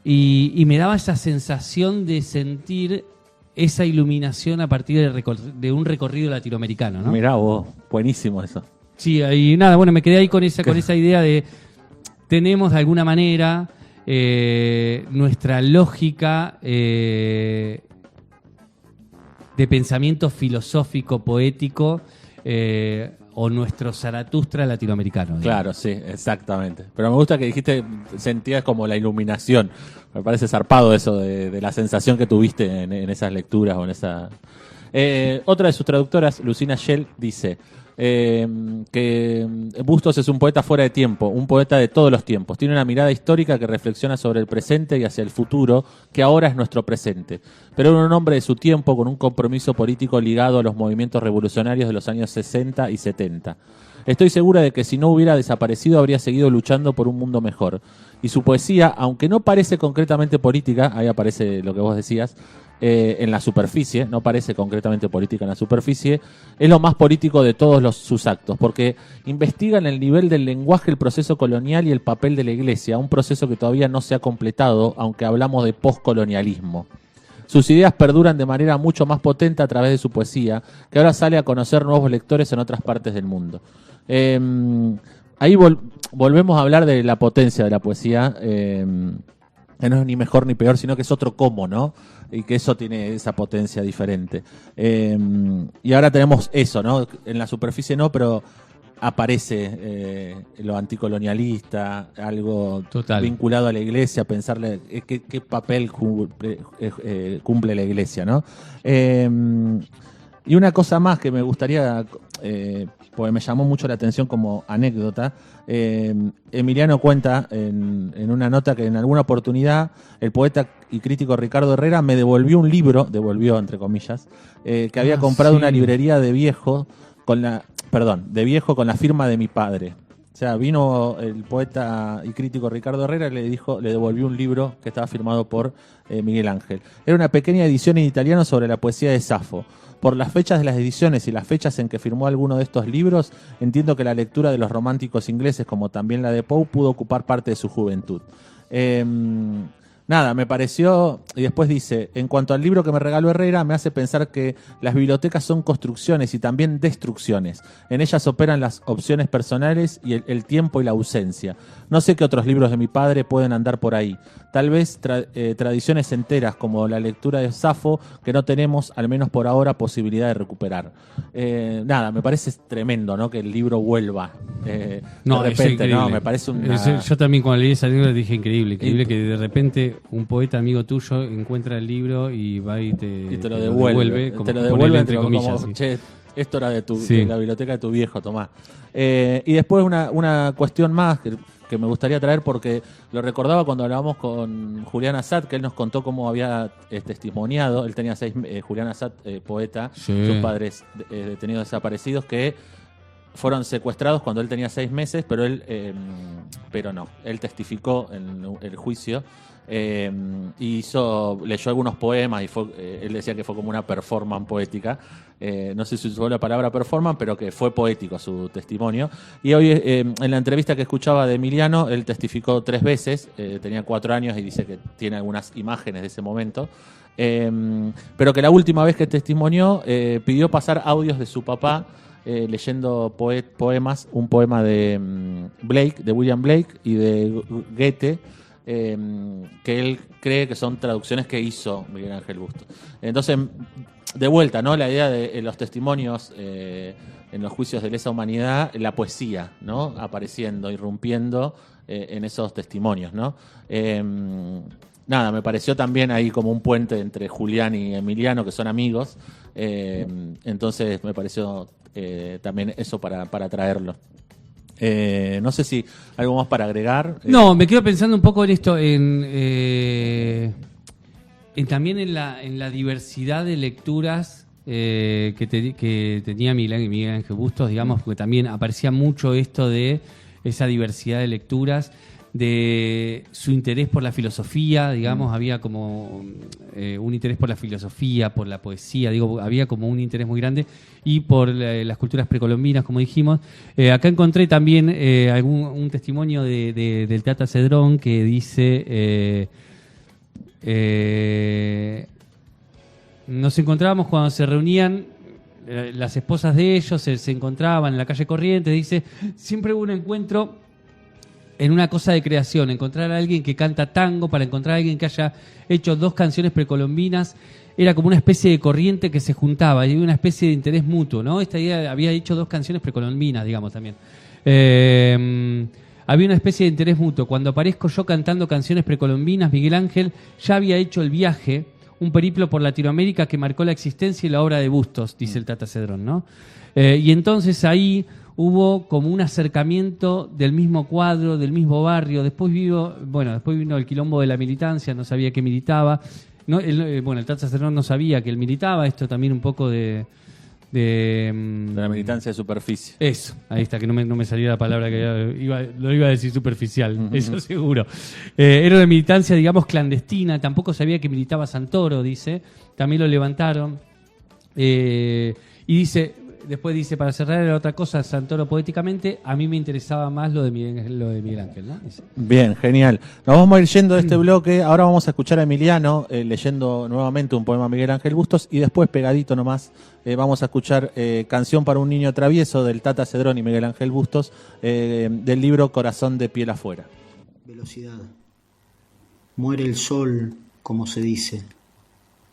y me daba esa sensación de sentir esa iluminación a partir de un recorrido latinoamericano, ¿no? Mirá vos, buenísimo eso. Sí, y nada, bueno, me quedé ahí con esa idea de tenemos de alguna manera nuestra lógica de pensamiento filosófico, poético, o nuestro Zaratustra latinoamericano. Claro, sí, exactamente. Pero me gusta que dijiste, sentías como la iluminación. Me parece zarpado eso de la sensación que tuviste en esas lecturas o en esa... otra de sus traductoras, Lucina Shell, dice que Bustos es un poeta fuera de tiempo, un poeta de todos los tiempos. Tiene una mirada histórica que reflexiona sobre el presente y hacia el futuro, que ahora es nuestro presente. Pero era un hombre de su tiempo con un compromiso político ligado a los movimientos revolucionarios de los años 60 y 70. Estoy segura de que si no hubiera desaparecido habría seguido luchando por un mundo mejor. Y su poesía, aunque no parece concretamente política, ahí aparece lo que vos decías, en la superficie, no parece concretamente política en la superficie, es lo más político de todos sus actos, porque investigan el nivel del lenguaje, el proceso colonial y el papel de la Iglesia, un proceso que todavía no se ha completado, aunque hablamos de postcolonialismo. Sus ideas perduran de manera mucho más potente a través de su poesía, que ahora sale a conocer nuevos lectores en otras partes del mundo. Ahí volvemos a hablar de la potencia de la poesía, que no es ni mejor ni peor, sino que es otro cómo, ¿no? Y que eso tiene esa potencia diferente. Y ahora tenemos eso, ¿no? En la superficie no, pero aparece lo anticolonialista, algo total, vinculado a la Iglesia, pensarle qué papel cumple la Iglesia, ¿no? Y una cosa más que me gustaría, porque me llamó mucho la atención como anécdota, Emiliano cuenta en una nota que en alguna oportunidad el poeta y crítico Ricardo Herrera me devolvió un libro, devolvió entre comillas, que había comprado en una librería de viejo, de viejo con la firma de mi padre. O sea, vino el poeta y crítico Ricardo Herrera y le devolvió un libro que estaba firmado por Miguel Ángel. Era una pequeña edición en italiano sobre la poesía de Safo. Por las fechas de las ediciones y las fechas en que firmó alguno de estos libros, entiendo que la lectura de los románticos ingleses, como también la de Poe, pudo ocupar parte de su juventud. Nada, me pareció, y después dice, en cuanto al libro que me regaló Herrera, me hace pensar que las bibliotecas son construcciones y también destrucciones. En ellas operan las opciones personales y el tiempo y la ausencia. No sé qué otros libros de mi padre pueden andar por ahí. Tal vez tradiciones enteras como la lectura de Safo que no tenemos, al menos por ahora, posibilidad de recuperar. Nada, me parece tremendo, ¿no? Que el libro vuelva. De repente, ¿no? Me parece yo también cuando leí esa libro dije increíble que de repente un poeta amigo tuyo encuentra el libro y va y te lo devuelve. Te lo devuelve entre comillas. Como, che, esto era de la biblioteca de tu viejo, tomá. Y después una cuestión más que me gustaría traer porque lo recordaba cuando hablábamos con Julián Assad, que él nos contó cómo había testimoniado. Él tenía Julián Assad, poeta, sus padres detenidos desaparecidos, que fueron secuestrados cuando él tenía 6 meses, pero él testificó en el juicio. Leyó algunos poemas y él decía que fue como una performance poética. No sé si usó la palabra performance, pero que fue poético su testimonio. Y hoy, en la entrevista que escuchaba de Emiliano, él testificó 3 veces, tenía 4 años y dice que tiene algunas imágenes de ese momento. Pero que la última vez que testimonió pidió pasar audios de su papá leyendo poemas, un poema de Blake, de William Blake y de Goethe, que él cree que son traducciones que hizo Miguel Ángel Bustos. Entonces, de vuelta, ¿no? La idea de los testimonios en los juicios de lesa humanidad, la poesía, ¿no? Apareciendo, irrumpiendo en esos testimonios, ¿no? Nada, me pareció también ahí como un puente entre Julián y Emiliano, que son amigos. Entonces me pareció también eso para traerlo. No sé si algo más para agregar. No, me quedo pensando un poco en esto, también en la diversidad de lecturas que tenía Miguel Ángel Bustos, digamos, porque también aparecía mucho esto de esa diversidad de lecturas, de su interés por la filosofía, digamos, había como un interés por la filosofía, por la poesía, había como un interés muy grande, y por las culturas precolombinas, como dijimos. Acá encontré también un testimonio del Tata Cedrón que dice: nos encontrábamos cuando se reunían las esposas de ellos, se encontraban en la calle Corrientes, dice, siempre hubo un encuentro en una cosa de creación, encontrar a alguien que canta tango, para encontrar a alguien que haya hecho 2 canciones precolombinas, era como una especie de corriente que se juntaba, y había una especie de interés mutuo, ¿no? Esta idea había hecho 2 canciones precolombinas, digamos, también. Había una especie de interés mutuo. Cuando aparezco yo cantando canciones precolombinas, Miguel Ángel ya había hecho el viaje, un periplo por Latinoamérica que marcó la existencia y la obra de Bustos, dice el Tata Cedrón, ¿no? Y entonces ahí hubo como un acercamiento del mismo cuadro, del mismo barrio. Después vino el quilombo de la militancia, no sabía que militaba. El Tata Cedrón no sabía que él militaba. Esto también un poco de la militancia de superficie. Eso, ahí está, que no me salía la palabra que lo iba a decir superficial, eso seguro. Era una militancia, digamos, clandestina. Tampoco sabía que militaba Santoro, dice. También lo levantaron. Y después dice, para cerrar era otra cosa, Santoro poéticamente, a mí me interesaba más lo de Miguel Ángel, ¿no? Bien, genial. Nos vamos a ir yendo de este bloque. Ahora vamos a escuchar a Emiliano leyendo nuevamente un poema de Miguel Ángel Bustos, y después, pegadito nomás, vamos a escuchar Canción para un niño travieso del Tata Cedrón y Miguel Ángel Bustos, del libro Corazón de piel afuera. Velocidad. Muere el sol, como se dice.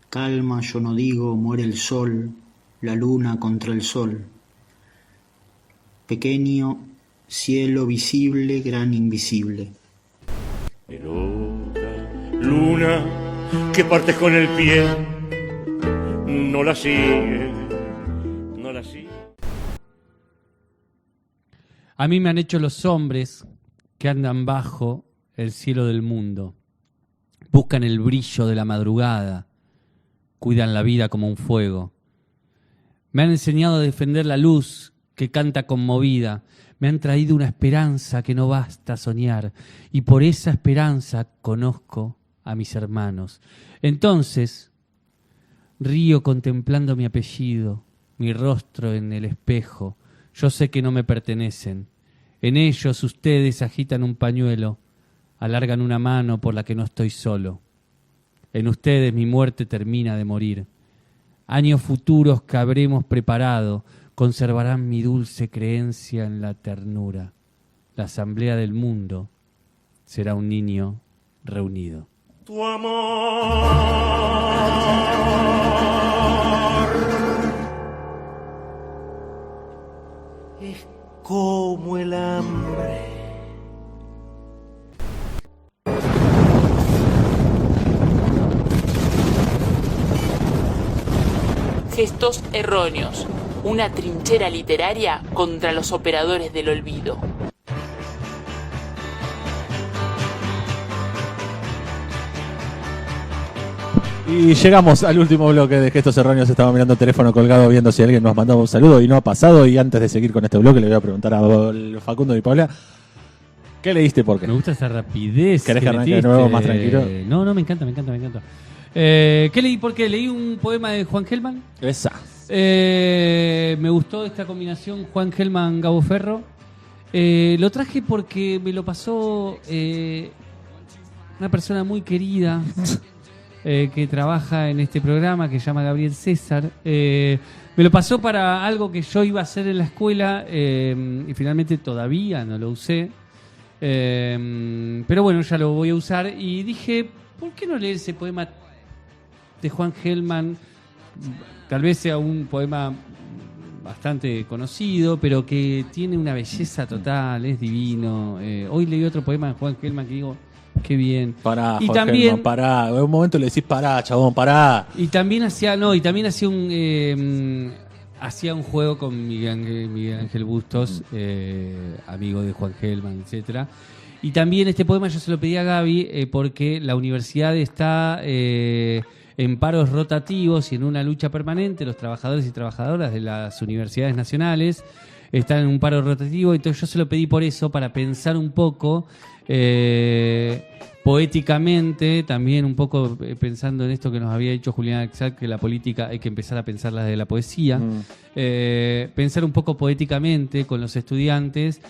Calma, yo no digo, muere el sol, la luna contra el sol. Pequeño, cielo visible, gran invisible. Pelota, luna, que partes con el pie, no la sigue, no la sigue. A mí me han hecho los hombres que andan bajo el cielo del mundo. Buscan el brillo de la madrugada, cuidan la vida como un fuego. Me han enseñado a defender la luz que canta conmovida. Me han traído una esperanza que no basta soñar. Y por esa esperanza conozco a mis hermanos. Entonces, río contemplando mi apellido, mi rostro en el espejo. Yo sé que no me pertenecen. En ellos ustedes agitan un pañuelo, alargan una mano por la que no estoy solo. En ustedes mi muerte termina de morir. Años futuros que habremos preparado conservarán mi dulce creencia en la ternura. La asamblea del mundo será un niño reunido. Tu amor es como el hambre. Gestos erróneos. Una trinchera literaria contra los operadores del olvido. Y llegamos al último bloque de Gestos Erróneos. Estaba mirando el teléfono colgado viendo si alguien nos mandaba un saludo y no ha pasado. Y antes de seguir con este bloque le voy a preguntar a Facundo y Paula, ¿qué leíste y por qué? Me gusta esa rapidez. ¿Querés que arranque de nuevo más tranquilo? No, me encanta. ¿Qué leí? Porque leí un poema de Juan Gelman. Esa. Me gustó esta combinación Juan Gelman Gabo Ferro. Lo traje porque me lo pasó una persona muy querida que trabaja en este programa, que se llama Gabriel César. Me lo pasó para algo que yo iba a hacer en la escuela y finalmente todavía no lo usé. Pero bueno, ya lo voy a usar y dije, ¿por qué no leer ese poema de Juan Gelman? Tal vez sea un poema bastante conocido, pero que tiene una belleza total, es divino. Hoy leí otro poema de Juan Gelman que digo, qué bien. Pará, y Juan también, Gelman, pará. En un momento le decís pará, chabón, pará. Y también hacía un juego con Miguel Ángel Bustos, amigo de Juan Gelman, etcétera. Y también este poema yo se lo pedí a Gaby porque la universidad está en paros rotativos y en una lucha permanente. Los trabajadores y trabajadoras de las universidades nacionales están en un paro rotativo. Entonces yo se lo pedí por eso, para pensar un poco poéticamente, también un poco pensando en esto que nos había dicho Julián Axel, que la política hay que empezar a pensarla desde la poesía. Pensar un poco poéticamente con los estudiantes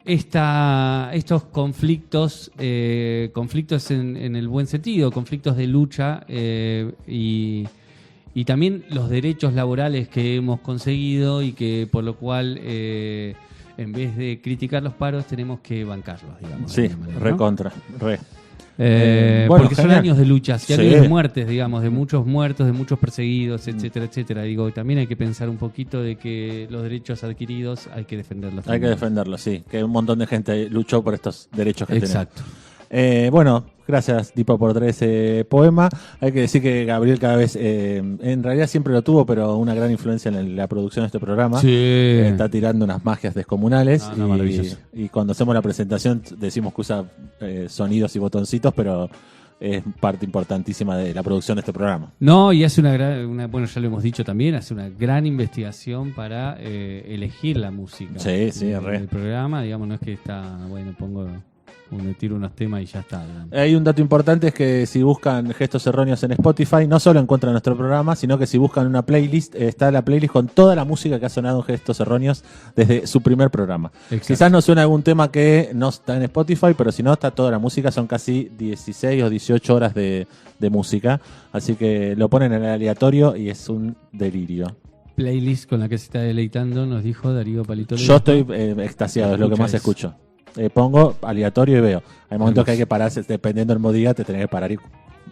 estos conflictos en el buen sentido, conflictos de lucha y también los derechos laborales que hemos conseguido y que por lo cual en vez de criticar los paros tenemos que bancarlos, digamos. Sí, manera, ¿no? recontra, re. Porque son genial. años de luchas y Sí. años de muertes, digamos, de muchos muertos, de muchos perseguidos, etcétera, etcétera. Digo, también hay que pensar un poquito de que los derechos adquiridos hay que defenderlos. Hay que defenderlos, sí. Que un montón de gente luchó por estos derechos que Exacto. tenemos. Bueno, gracias, Dipo, por traer ese poema. Hay que decir que Gabriel cada vez, en realidad siempre lo tuvo, pero una gran influencia en la producción de este programa. Sí. Está tirando unas magias descomunales. Maravilloso. Y cuando hacemos la presentación decimos que usa sonidos y botoncitos, pero es parte importantísima de la producción de este programa. No, y hace bueno, ya lo hemos dicho también, hace una gran investigación para elegir la música del programa. Digamos, no es que está, bueno, me tiro unos temas y ya está. Digamos. Hay un dato importante, es que si buscan Gestos Erróneos en Spotify, no solo encuentran nuestro programa, sino que si buscan una playlist, está la playlist con toda la música que ha sonado en Gestos Erróneos desde su primer programa. Exacto. Quizás no suena algún tema que no está en Spotify, pero si no, está toda la música. Son casi 16 o 18 horas de música, así que lo ponen en el aleatorio y es un delirio. Playlist con la que se está deleitando, nos dijo Darío Palito. Yo estoy extasiado, es lo que más escucho. Pongo aleatorio y veo. Hay momentos que hay que pararse, dependiendo del modo día, te tenés que parar y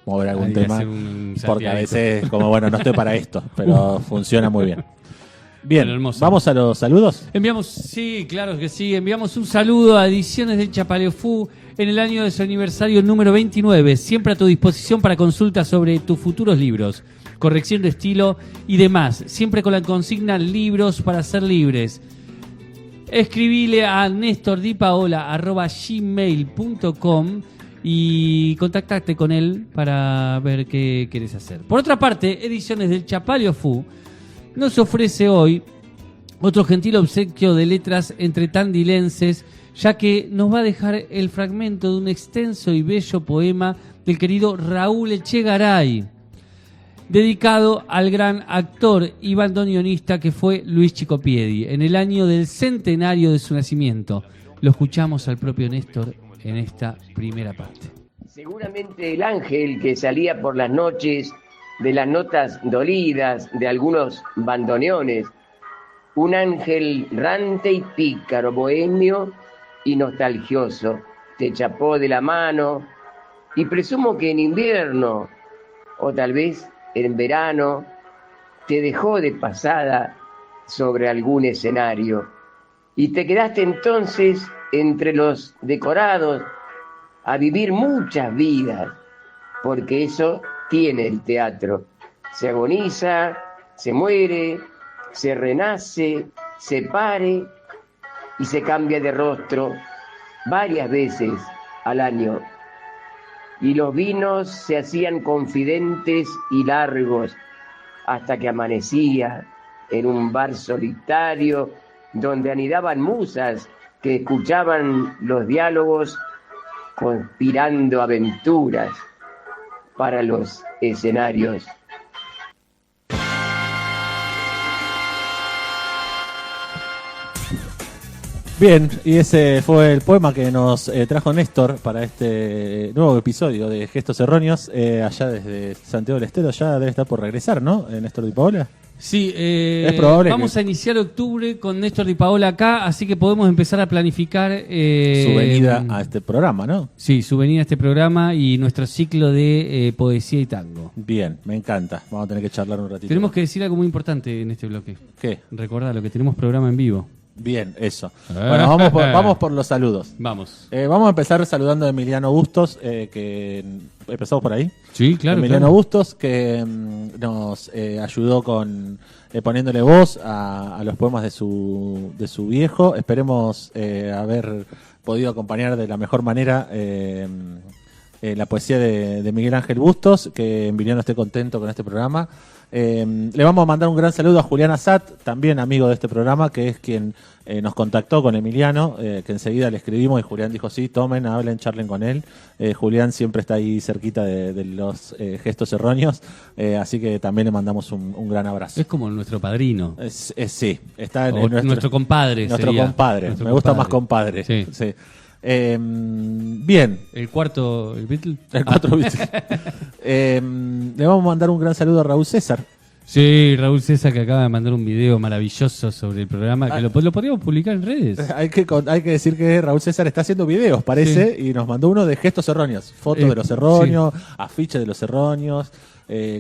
mover algún tema. Porque a veces, como bueno, no estoy para esto, pero funciona muy bien. Bien, bueno, ¿vamos a los saludos? Sí, claro que sí. Enviamos un saludo a Ediciones de Chapaleofú en el año de su aniversario número 29. Siempre a tu disposición para consultas sobre tus futuros libros, corrección de estilo y demás. Siempre con la consigna libros para ser libres. Escribile a nestordipaola@gmail.com y contactarte con él para ver qué querés hacer. Por otra parte, Ediciones del Chapalio Fu nos ofrece hoy otro gentil obsequio de letras entre tandilenses, ya que nos va a dejar el fragmento de un extenso y bello poema del querido Raúl Echegaray, dedicado al gran actor y bandoneonista que fue Luis Chicopiedi, en el año del centenario de su nacimiento. Lo escuchamos al propio Néstor en esta primera parte. Seguramente el ángel que salía por las noches de las notas dolidas de algunos bandoneones, un ángel rante y pícaro, bohemio y nostalgioso, te chapó de la mano y presumo que en invierno o tal vez en verano te dejó de pasada sobre algún escenario y te quedaste entonces entre los decorados a vivir muchas vidas, porque eso tiene el teatro. Se agoniza, se muere, se renace, se pare y se cambia de rostro varias veces al año. Y los vinos se hacían confidentes y largos hasta que amanecía en un bar solitario donde anidaban musas que escuchaban los diálogos conspirando aventuras para los escenarios. Bien, y ese fue el poema que nos trajo Néstor para este nuevo episodio de Gestos Erróneos, allá desde Santiago del Estero. Ya debe estar por regresar, ¿no? Néstor Di Paola. Sí, es probable vamos a iniciar octubre con Néstor Di Paola acá, así que podemos empezar a planificar su venida a este programa, ¿no? Sí, su venida a este programa y nuestro ciclo de poesía y tango. Bien, me encanta. Vamos a tener que charlar un ratito. Tenemos que decir algo muy importante en este bloque. ¿Qué? Recordá lo que tenemos programa en vivo. Bien, eso. Bueno, vamos por los saludos. Vamos. Vamos a empezar saludando a Emiliano Bustos, que empezamos por ahí. Sí, claro. Emiliano Bustos, que nos ayudó con poniéndole voz a los poemas de su viejo. Esperemos haber podido acompañar de la mejor manera la poesía de Miguel Ángel Bustos, que Emiliano esté contento con este programa. Le vamos a mandar un gran saludo a Julián Azat, también amigo de este programa, que es quien nos contactó con Emiliano, que enseguida le escribimos y Julián dijo sí, tomen, hablen, charlen con él. Julián siempre está ahí cerquita de los gestos erróneos, así que también le mandamos un gran abrazo. Es como nuestro padrino. Sí, está en nuestro compadre. Nuestro compadre, me gusta más compadre. Sí. Sí. Bien. El cuarto, el Beatle. El cuarto Beatle. Le vamos a mandar un gran saludo a Raúl César. Sí, Raúl César, que acaba de mandar un video maravilloso sobre el programa, que lo podríamos publicar en redes. Hay que decir que Raúl César está haciendo videos, parece, y nos mandó uno de gestos erróneos, fotos de los erróneos, afiches de los erróneos,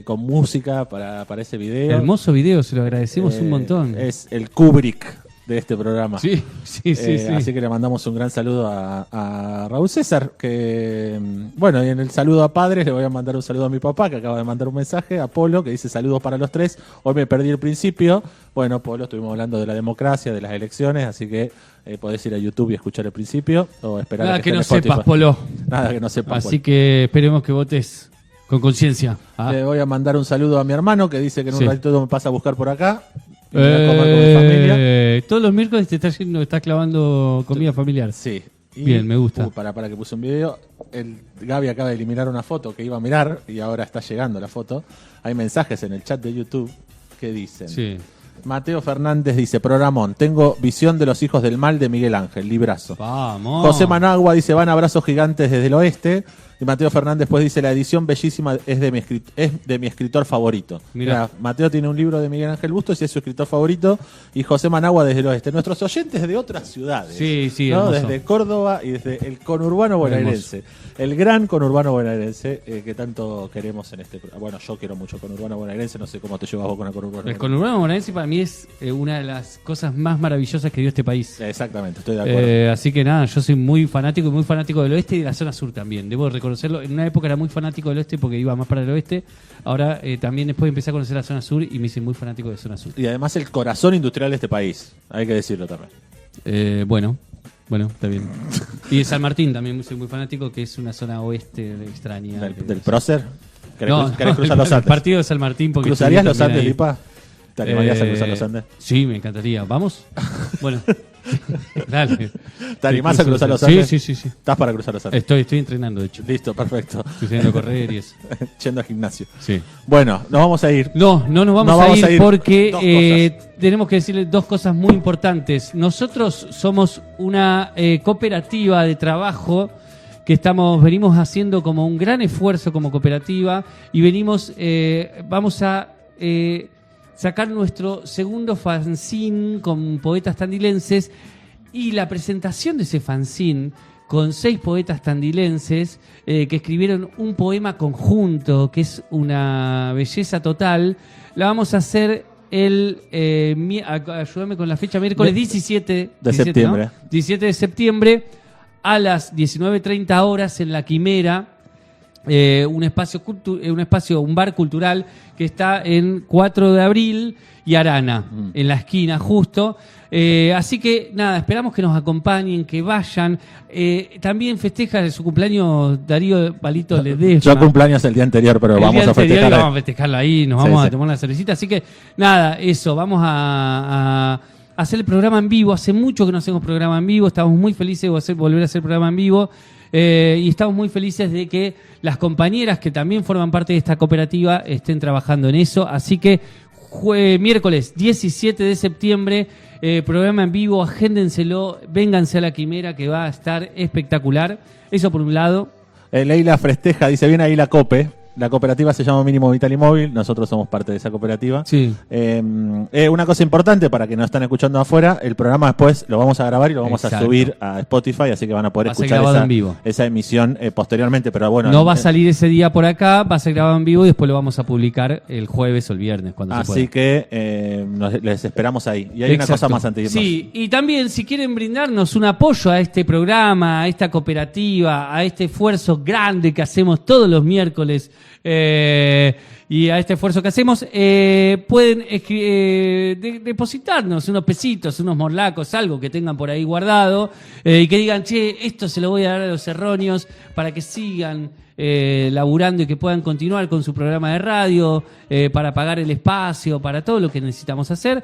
con música para ese video. Hermoso video, se lo agradecemos un montón. Es el Kubrick de este programa. Sí. Así que le mandamos un gran saludo a Raúl César, que bueno, y en el saludo a padres le voy a mandar un saludo a mi papá, que acaba de mandar un mensaje, a Polo, que dice saludos para los tres. Hoy me perdí el principio. Bueno, Polo, estuvimos hablando de la democracia, de las elecciones, así que podés ir a YouTube y escuchar el principio o esperar nada a que no esté en sepas, Spotify. Polo. Nada que no sepas. Así que esperemos que votes con conciencia. Le voy a mandar un saludo a mi hermano, que dice que en un ratito me pasa a buscar por acá. Todos los miércoles te estás clavando comida familiar. Sí. Bien, me gusta. Para que puse un video. Gaby acaba de eliminar una foto que iba a mirar y ahora está llegando la foto. Hay mensajes en el chat de YouTube que dicen. Sí. Mateo Fernández dice, programón, tengo Visión de los hijos del mal de Miguel Ángel, librazo. Vamos. José Managua dice, van abrazos gigantes desde el oeste. Y Mateo Fernández pues dice, la edición bellísima es de mi escritor favorito. Mirá. Mateo tiene un libro de Miguel Ángel Bustos y es su escritor favorito. Y José Managua desde el oeste. Nuestros oyentes de otras ciudades. Sí, ¿no? hermoso. Desde Córdoba y desde el conurbano bonaerense. Hermoso. El gran conurbano bonaerense que tanto queremos en este programa. Bueno, yo quiero mucho conurbano bonaerense, no sé cómo te llevas vos con el conurbano. El conurbano bonaerense para mí es una de las cosas más maravillosas que dio este país. Exactamente, estoy de acuerdo. Así que nada, yo soy muy fanático del oeste y de la zona sur también. Debo reconocerlo. En una época era muy fanático del oeste porque iba más para el oeste. Ahora también después empecé a conocer la zona sur y me hice muy fanático de zona sur. Y además el corazón industrial de este país, hay que decirlo también. Bueno. Bueno, está bien. Y de San Martín también soy muy fanático, que es una zona oeste extraña. ¿Del prócer? ¿Querés cruzar los el Andes? partido de San Martín. Porque ¿Cruzarías los Andes, ahí. Lipa? ¿Te animarías a cruzar los Andes? Sí, me encantaría. ¿Vamos? Bueno, dale. ¿Te animás a cruzar los Andes? Sí. ¿Estás para cruzar los Andes? Estoy entrenando, de hecho. Listo, perfecto. Estoy yendo a correr y eso. Yendo al gimnasio. Sí. Bueno, nos vamos a ir. No nos vamos a ir porque tenemos que decirles dos cosas muy importantes. Nosotros somos una cooperativa de trabajo que venimos haciendo como un gran esfuerzo como cooperativa y vamos a sacar nuestro segundo fanzine con poetas tandilenses y la presentación de ese fanzine con 6 poetas tandilenses que escribieron un poema conjunto que es una belleza total, la vamos a hacer ayúdame con la fecha, miércoles 17 de septiembre. ¿no? 17 de septiembre a las 19:30 horas en La Quimera, un bar cultural que está en 4 de abril y Arana, en la esquina justo. Así que nada, esperamos que nos acompañen, que vayan. También festeja su cumpleaños Darío Palito Ledesma. Yo cumpleaños el día anterior, pero vamos a festejarlo. Vamos a festejarlo ahí, nos vamos a tomar una cervecita. Así que nada, eso, vamos a hacer el programa en vivo. Hace mucho que no hacemos programa en vivo, estamos muy felices de volver a hacer programa en vivo. Y estamos muy felices de que las compañeras que también forman parte de esta cooperativa estén trabajando en eso. Así que miércoles 17 de septiembre, programa en vivo, agéndenselo, vénganse a La Quimera que va a estar espectacular. Eso por un lado. Leila festeja, dice, viene ahí la COPE. La cooperativa se llama Mínimo Vital y Móvil, nosotros somos parte de esa cooperativa. Sí. Una cosa importante para que nos están escuchando afuera, el programa después lo vamos a grabar y lo vamos a subir a Spotify, así que van a poder escuchar esa emisión posteriormente, pero bueno. No va a salir ese día por acá, va a ser grabado en vivo y después lo vamos a publicar el jueves o el viernes, cuando se pueda. Así que les esperamos ahí. Y hay una cosa más antes de irnos. Sí, y también si quieren brindarnos un apoyo a este programa, a esta cooperativa, a este esfuerzo grande que hacemos todos los miércoles, y a este esfuerzo que hacemos, pueden depositarnos unos pesitos, unos morlacos, algo que tengan por ahí guardado, y que digan, che, esto se lo voy a dar a los erróneos para que sigan laburando y que puedan continuar con su programa de radio, para pagar el espacio, para todo lo que necesitamos hacer.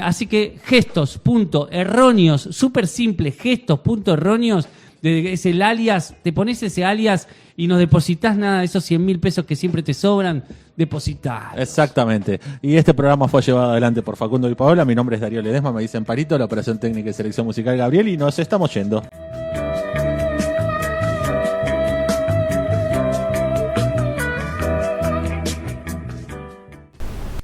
Así que gestos.erróneos, súper simple, gestos.erróneos, es el alias, te pones ese alias y nos depositas nada de esos 100.000 pesos que siempre te sobran, depositar. Exactamente. Y este programa fue llevado adelante por Facundo y Paola. Mi nombre es Darío Ledesma, me dicen Parito, la operación técnica y selección musical Gabriel, y nos estamos yendo.